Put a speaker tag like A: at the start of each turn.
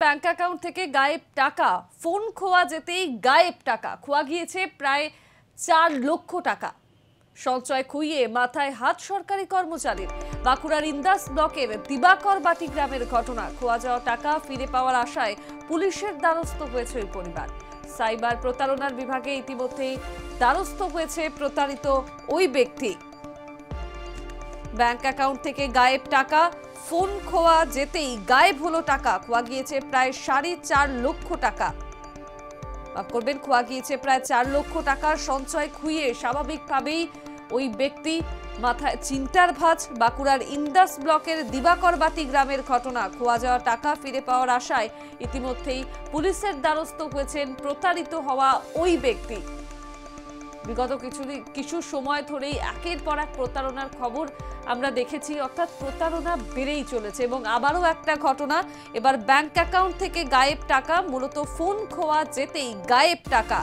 A: Bank account থেকে গায়েব টাকা, ফোন খোয়া যেতেই গায়েব টাকা, খোয়া গিয়েছে প্রায় 4 লক্ষ টাকা। সঞ্চয় খুইয়ে মাথায় হাত সরকারি কর্মচারীর। বাঁকুড়ার ইন্দাস ব্লকের দিবাকর বাটি গ্রামের ঘটনা। খোয়া যাওয়া টাকা ফিরে পাওয়ার আশায় পুলিশের দ্বারস্থ হয়েছে ওই পরিবার। সাইবার প্রতারণার বিভাগে ইতিমধ্যেই দ্বারস্থ হয়েছে প্রতারিত ওই ব্যক্তি। ব্যাংক অ্যাকাউন্ট থেকে গায়েব টাকা, ফোন খোয়া যেতেই গায়েব হলো টাকা। খোয়া গিয়েছে প্রায় 4.5 লক্ষ টাকা। করবেন খোয়া গিয়েছে প্রায় 4 লক্ষ টাকা। সঞ্চয় খুইয়ে স্বাভাবিকভাবেই ওই ব্যক্তি মাথায় চিন্তার ভাঁজ। বাঁকুড়ার ইন্দাস ব্লকের দিবাকরবাটি গ্রামের ঘটনা। খোয়া যাওয়া টাকা ফিরে পাওয়ার আশায় ইতিমধ্যেই পুলিশের দ্বারস্থ হয়েছেন প্রতারিত হওয়া ওই ব্যক্তি। বিগত কিছু সময় ধরেই একের পর এক প্রতারণার খবর আমরা দেখেছি, অর্থাৎ প্রতারণা বেড়েই চলেছে। এবং আবারও একটা ঘটনা, এবার ব্যাংক অ্যাকাউন্ট থেকে গায়েব টাকা, মূলত ফোন খোয়া যেতেই গায়েব টাকা।